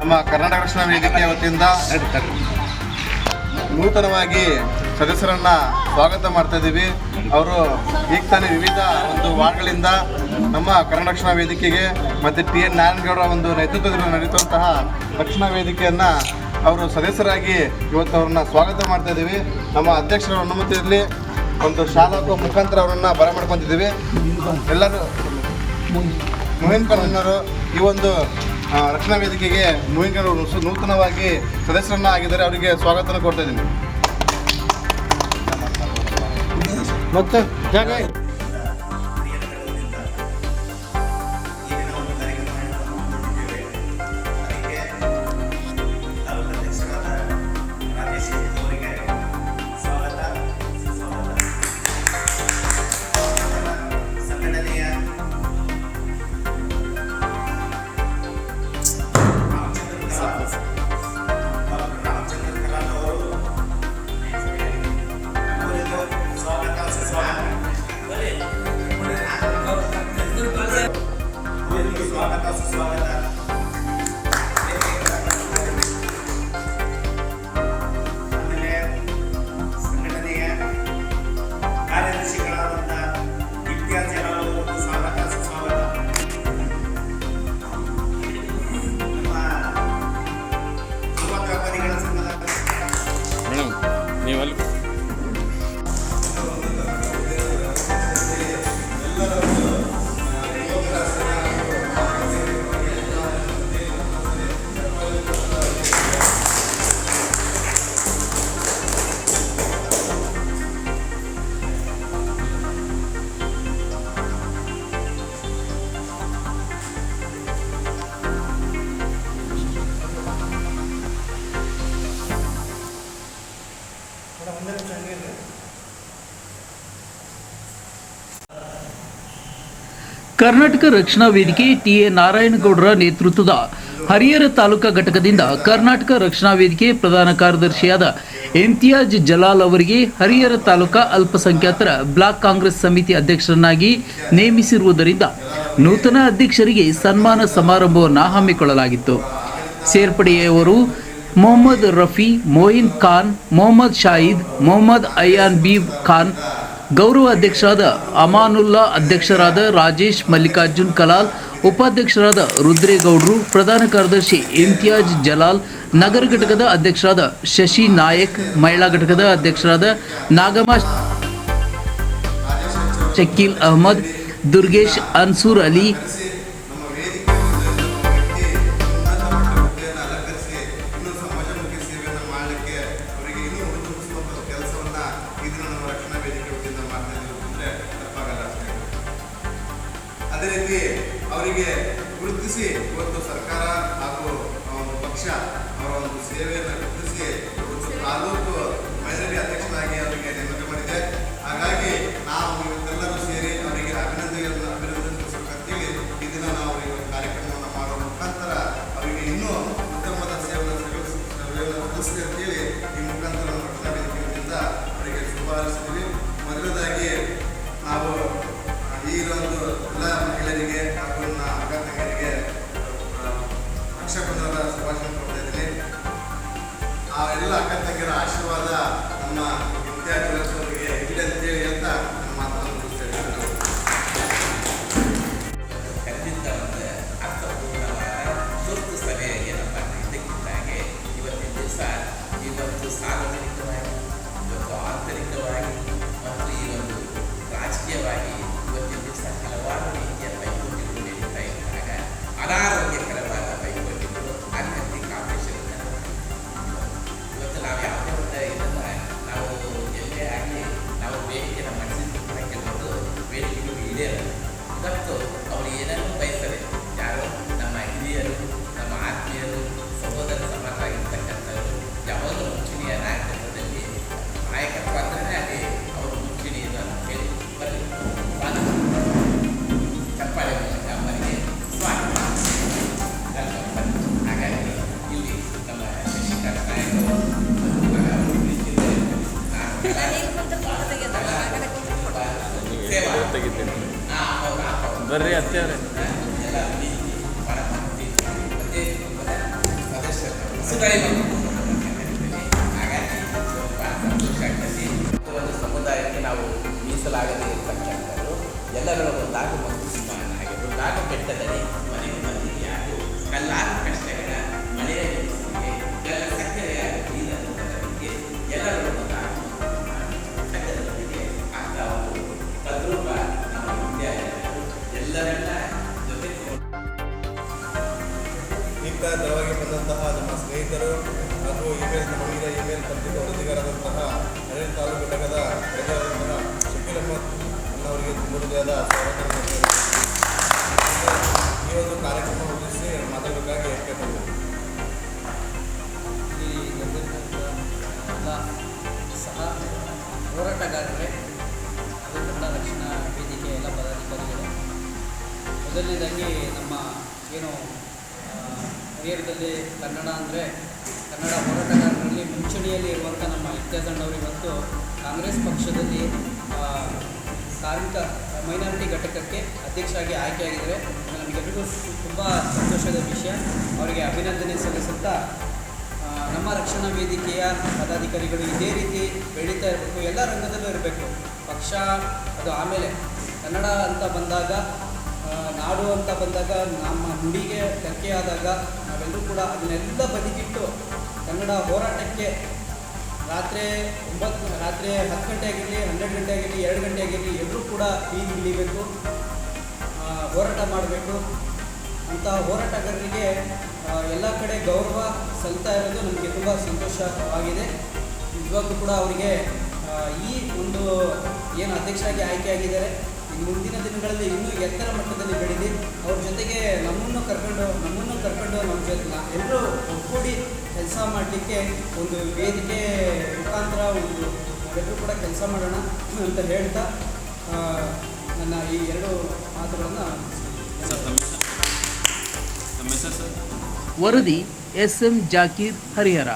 ನಮ್ಮ ಕರ್ನಾಟಕ ರಕ್ಷಣಾ ವೇದಿಕೆಯ ವತಿಯಿಂದ ನೂತನವಾಗಿ ಸದಸ್ಯರನ್ನು ಸ್ವಾಗತ ಮಾಡ್ತಾ ಇದ್ದೀವಿ. ಅವರು ಈಗ ತಾನೇ ವಿವಿಧ ಒಂದು ವಾರ್ಡ್ಗಳಿಂದ ನಮ್ಮ ಕರ್ನಾಟಕ ರಕ್ಷಣಾ ವೇದಿಕೆಗೆ ಮತ್ತು TN ನಾರಾಯಣಗೌಡರ ಒಂದು ನೇತೃತ್ವದಲ್ಲಿ ನಡೆಯುವಂತಹ ರಕ್ಷಣಾ ವೇದಿಕೆಯನ್ನು ಅವರು ಸದಸ್ಯರಾಗಿ ಇವತ್ತು ಅವ್ರನ್ನ ಸ್ವಾಗತ ಮಾಡ್ತಾ ಇದ್ದೀವಿ. ನಮ್ಮ ಅಧ್ಯಕ್ಷರ ಅನುಮತಿಯಲ್ಲಿ ಒಂದು ಶಾಲಾ ಮುಖಾಂತರ ಅವರನ್ನು ಬರಮಾಡ್ಕೊತಿದ್ದೀವಿ. ಎಲ್ಲರೂ ಮೊಹಿನ್ ಖಾನ್ ಅನ್ನೋರು ಈ ಒಂದು ರಕ್ಷಣಾ ವೇದಿಕೆಗೆ ಮೊಹಿನ್ ಖಾನ್ ಅವರು ನೂತನವಾಗಿ ಸದಸ್ಯರನ್ನ ಆಗಿದ್ದಾರೆ. ಅವರಿಗೆ ಸ್ವಾಗತ ಕೊಡ್ತಾ ಇದ್ದೀನಿ. ಮತ್ತೆ ಜಾಗ ಕರ್ನಾಟಕ ರಕ್ಷಣಾ ವೇದಿಕೆ TN ನಾರಾಯಣಗೌಡರ ನೇತೃತ್ವದ ಹರಿಹರ ತಾಲೂಕಾ ಘಟಕದಿಂದ ಕರ್ನಾಟಕ ರಕ್ಷಣಾ ವೇದಿಕೆ ಪ್ರಧಾನ ಕಾರ್ಯದರ್ಶಿಯಾದ ಇಮ್ತಿಯಾಜ್ ಜಲಾಲ್ ಅವರಿಗೆ ಹರಿಹರ ತಾಲೂಕಾ ಅಲ್ಪಸಂಖ್ಯಾತರ ಬ್ಲಾಕ್ ಕಾಂಗ್ರೆಸ್ ಸಮಿತಿ ಅಧ್ಯಕ್ಷರನ್ನಾಗಿ ನೇಮಿಸಿರುವುದರಿಂದ ನೂತನ ಅಧ್ಯಕ್ಷರಿಗೆ ಸನ್ಮಾನ ಸಮಾರಂಭವನ್ನು ಹಮ್ಮಿಕೊಳ್ಳಲಾಗಿತ್ತು. ಸೇರ್ಪಡೆಯವರು ಮೊಹಮ್ಮದ್ ರಫಿ, ಮೊಯಿನ್ ಖಾನ್, ಮೊಹಮ್ಮದ್ ಶಾಹಿದ್, ಮೊಹಮ್ಮದ್ ಅಯಾನ್ ಬಿ ಖಾನ್, ಗೌರವ ಅಧ್ಯಕ್ಷರಾದ ಅಮಾನುಲ್ಲಾ, ಅಧ್ಯಕ್ಷರಾದ ರಾಜೇಶ್ ಮಲ್ಲಿಕಾರ್ಜುನ್ ಕಲಾಲ್, ಉಪಾಧ್ಯಕ್ಷರಾದ ರುದ್ರೇಗೌಡರು, ಪ್ರಧಾನ ಕಾರ್ಯದರ್ಶಿ ಇಮ್ತಿಯಾಜ್ ಜಲಾಲ್, ನಗರ ಘಟಕದ ಅಧ್ಯಕ್ಷರಾದ ಶಶಿ ನಾಯಕ್, ಮಹಿಳಾ ಘಟಕದ ಅಧ್ಯಕ್ಷರಾದ ನಾಗಮ್ಮ ಶಕೀಲ್ ಅಹಮದ್, ದುರ್ಗೇಶ್ ಅನ್ಸೂರ್ ಅಲಿ, ಅದೇ ರೀತಿ ಅವರಿಗೆ ಗುರುತಿಸಿ ಇವತ್ತು ಸರ್ಕಾರ ಹಾಗೂ ಒಂದು ಪಕ್ಷ ಅವರ ಒಂದು ಸೇವೆಯನ್ನು ಗುರುತಿಸಿ ಇವತ್ತು ತಾಲೂಕು ಮಹಿಳೆಯರಿಗೆ ಅಧ್ಯಕ್ಷರಾಗಿ ಅವರಿಗೆ ನೇಮಕ ಮಾಡಿದೆ. ಹಾಗಾಗಿ ನಾವು ಇವತ್ತೆಲ್ಲರೂ ಸೇರಿ ಅವರಿಗೆ ಅಭಿನಂದಿಸಬೇಕಂತೇಳಿ ಈ ದಿನ ನಾವು ಅವರಿಗೆ ಕಾರ್ಯಕ್ರಮವನ್ನು ಮಾಡುವ ಮುಖಾಂತರ ಅವರಿಗೆ ಇನ್ನೂ ಉತ್ತಮವಾದ ಸೇವೆಯನ್ನು ಸಲ್ಲಿಸಿ ಅಂತೇಳಿ ಈ ಮುಖಾಂತರ ರಕ್ಷಣಾ ವೇದಿಕೆಯಿಂದ ಅವರಿಗೆ ಶುಭ ಹಾರೈಸಿದ್ದೀವಿ. ಮೊದಲನೇದಾಗಿ ನಾವು ಈ ಒಂದು ಎಲ್ಲ ಮಹಿಳೆಯರಿಗೆ ಹಾಗೂ ಅಕ್ಕ ತಂಗಿಯರಿಗೆ ರಕ್ಷಾಬಂಧನದ ಶುಭಾಶಯ ಕೊಡ್ತಾ ಇದ್ದೀನಿ. ಆ ಎಲ್ಲ ಅಕ್ಕ ತಂಗಿಯರ ಆಶೀರ್ವಾದ ನಮ್ಮ ವಿದ್ಯಾರ್ಥಿಗಳಿಗೆ ಇದೆ ಅಂತೇಳಿ ಅಂತ ನನ್ನ ಮಾತನ್ನು ಮುಗಿಸ್ತೇನೆ. ಖಂಡಿತ ಒಂದು ಅರ್ಥಪೂರ್ಣವಾದ ತುರ್ತು ಸಭೆಯಾಗಿ ನಮ್ಮ ಇದಕ್ಕಿದ್ದಾಗೆ ಇವತ್ತಿನ ದಿವಸ ಇವತ್ತು ಸಾರ್ವಜನಿಕವಾಗಿ, ಇವತ್ತು ಆಂತರಿಕವಾಗಿ ಮತ್ತು ಈ ಒಂದು ರಾಜಕೀಯವಾಗಿ ಇವತ್ತಿನ ದಿವಸ ಹಲವಾರು ರೀತಿಯ ಪೈಪೋಟಿಗಳು ನಡೀತಾ ಇದ್ದಾಗ ಅನಾರೋಗ್ಯಕರವಾದ ಪೈಪೋಟಿಗಳು ಅನ್ಯರ್ಥಿ ಕಾಂಪಿಟೇಷನ್ ಇವತ್ತು ನಾವು ಯಾವುದೇ ಒಂದು ಇದನ್ನು ನಾವು ಎಲ್ಲೇ ಆಗಲಿ ನಾವು ವೇದಿಕೆ ನಮ್ಮ ಮನಸ್ಸಿನ ಕೆಲವೊಂದು ವೇದಿಕೆಗಳು ಈಡೇರಲ್ಲ. ಇವತ್ತು ಅವರು ಏನನ್ನು ಬಯಸದೆ ಯಾರು ನಮ್ಮ ಹಿರಿಯರು, ನಮ್ಮ ಆತ್ಮೀಯರು, ಸಹೋದರ ಸಮಾನರಾಗಿರ್ತಕ್ಕಂಥವರು ಯಾವಾಗಲೂ ಮುಂಚೂಣಿಯ ನಾಯಕತ್ವದಲ್ಲಿ ನಾಯಕತ್ವ ಅಂದ್ರೆ ಅಲ್ಲಿ ಅವರು ಮುಂಚೂಣಿಯನ್ನು ಹೇಳಿ ಬರಲಿ ಚಪ್ಪಾಳೆ ಮೂಲಕ ಅವರಿಗೆ ಸ್ವಾಗತ. ಹಾಗಾಗಿ ಇಲ್ಲಿ ನಮ್ಮ ಶಶಿಕಾಂತ್ ನಾಯಕರು ಬರ್ರಿ ಅತ್ತೇವ್ರೆ ಟೈಮ್ ಹಾಗಾಗಿ ಭಾಳ ಸಂತೋಷ ಆಗ್ತದೆ. ಒಂದು ಸಮುದಾಯಕ್ಕೆ ನಾವು ಮೀಸಲಾಗದೇ ಇರತಕ್ಕಂಥದ್ದು ಎಲ್ಲರೂ ಒಂದಾಗು ಮತ್ತು ಸಮಾನ ಹಾಗೆ ಒಂದಾಗು ಬೆಟ್ಟದಲ್ಲಿ ಮನೆಗೆ ಬಂದು ಯಾರು ಕಲ್ಲಾರು ಕಷ್ಟಗಳ ಮಳೆಯ ಬಿಸಿಲಿಗೆ ಎಲ್ಲ ಸಕ್ಕರೆಯ ನೀರಿಗೆ ಎಲ್ಲರೂ ಒಂದಾಗು ಸಕ್ಕರೆ ಬದಿಗೆ ಆಗ್ತಾ ಒಂದು ತದ್ರೂಪ ನಮ್ಮ ವಿದ್ಯಾರ್ಥಿಗಳು ಎಲ್ಲರೆಲ್ಲ ಜೊತೆ ಈಗ ದರವಾಗಿ ಬಂದಂತಹ ನಮ್ಮ ಸ್ನೇಹಿತರು ಹಾಗೂ ನಮ್ಮ ಇಮೇಲ್ ಪತ್ರಿಕಾ ವರದಿಗಾರರಾದಂತಹ ಹರಿಹರ ತಾಲೂಕು ಘಟಕದ ಪ್ರಜಾವಂತಹ ಶಕೀಲ್ ಅಹ್ಮದ್ ಅನ್ನವರಿಗೆ ತುಂಬ ಹೃದಯದ ಸ್ವಾಗತವನ್ನು ಈ ಒಂದು ಕಾರ್ಯಕ್ರಮ ಉದ್ದೇಶಿಸಿ ಮಾತಾಡಬೇಕಾಗಿ ಕೇಳ್ಕೊಂಡು ಈ ಎಲ್ಲ ಸಹ ಹೋರಾಟಗಾರರೇ ಹಾಗೂ ಕನ್ನಡ ರಕ್ಷಣಾ ವೇದಿಕೆ ಎಲ್ಲ ಪದಾಧಿಕಾರಿಗಳು, ಮೊದಲನೇದಾಗಿ ನಮ್ಮ ಏನು ಹರಿಹರದಲ್ಲಿ ಕನ್ನಡ ಅಂದರೆ ಕನ್ನಡ ಹೋರಾಟಗಾರರಲ್ಲಿ ಮುಂಚೂಣಿಯಲ್ಲಿ ಇರುವಂಥ ನಮ್ಮ ಇಮ್ತಿಯಾಜ್ ಅಣ್ಣವರು ಇವತ್ತು ಕಾಂಗ್ರೆಸ್ ಪಕ್ಷದಲ್ಲಿ ಕಾರ್ಮಿಕ ಮೈನಾರಿಟಿ ಘಟಕಕ್ಕೆ ಅಧ್ಯಕ್ಷರಾಗಿ ಆಯ್ಕೆಯಾಗಿದ್ದಾರೆ. ನಮಗೆಲ್ಲರಿಗೂ ತುಂಬ ಸಂತೋಷದ ವಿಷಯ. ಅವರಿಗೆ ಅಭಿನಂದನೆ ಸಲ್ಲಿಸುತ್ತಾ ನಮ್ಮ ರಕ್ಷಣಾ ವೇದಿಕೆಯ ಪದಾಧಿಕಾರಿಗಳು ಇದೇ ರೀತಿ ಬೆಳೀತಾ ಇರಬೇಕು, ಎಲ್ಲ ರಂಗದಲ್ಲೂ ಇರಬೇಕು. ಪಕ್ಷ ಅದು ಆಮೇಲೆ ಕನ್ನಡ ಅಂತ ಬಂದಾಗ, ನಾಡು ಅಂತ ಬಂದಾಗ, ನಮ್ಮ ನುಡಿಗೆ ಧಕ್ಕೆ ಆದಾಗ ನಾವೆಲ್ಲರೂ ಕೂಡ ಅದನ್ನೆಲ್ಲ ಬದಿಗಿಟ್ಟು ಕನ್ನಡ ಹೋರಾಟಕ್ಕೆ ರಾತ್ರಿ 10 ಗಂಟೆ ಆಗಿರಲಿ, 12 ಗಂಟೆ ಆಗಿರಲಿ, 2 ಗಂಟೆ ಆಗಿರಲಿ ಎಲ್ಲರೂ ಕೂಡ ಬೀದಿಗಿಳಿಬೇಕು, ಹೋರಾಟ ಮಾಡಬೇಕು. ಅಂತಹ ಹೋರಾಟಗಾರರಿಗೆ ಎಲ್ಲ ಕಡೆ ಗೌರವ ಸಲ್ತಾ ಇರೋದು ನಮಗೆ ತುಂಬ ಸಂತೋಷವಾಗಿದೆ. ಇವಾಗಲೂ ಕೂಡ ಅವರಿಗೆ ಈ ಒಂದು ಏನು ಅಧ್ಯಕ್ಷರಾಗಿ ಆಯ್ಕೆಯಾಗಿದ್ದಾರೆ, ಮುಂದಿನ ದಿನಗಳಲ್ಲಿ ಇನ್ನೂ ಎತ್ತರ ಮಟ್ಟದಲ್ಲಿ ಬೆಳೀಲಿ. ಅವ್ರ ಜೊತೆಗೆ ನಮ್ಮನ್ನು ಕರ್ಕೊಂಡು ನಮ್ಮ ಜೊತೆ ಎಲ್ಲರೂ ಒಗ್ಗೂಡಿ ಕೆಲಸ ಮಾಡಲಿಕ್ಕೆ ಒಂದು ವೇದಿಕೆ ಮುಖಾಂತರ ನಾವೆಲ್ಲರೂ ಕೂಡ ಕೆಲಸ ಮಾಡೋಣ ಅಂತ ಹೇಳ್ತಾ ನನ್ನ ಈ 2 ಮಾತುಗಳನ್ನು ವರದಿ SM ಜಾಕೀರ್, ಹರಿಹರ.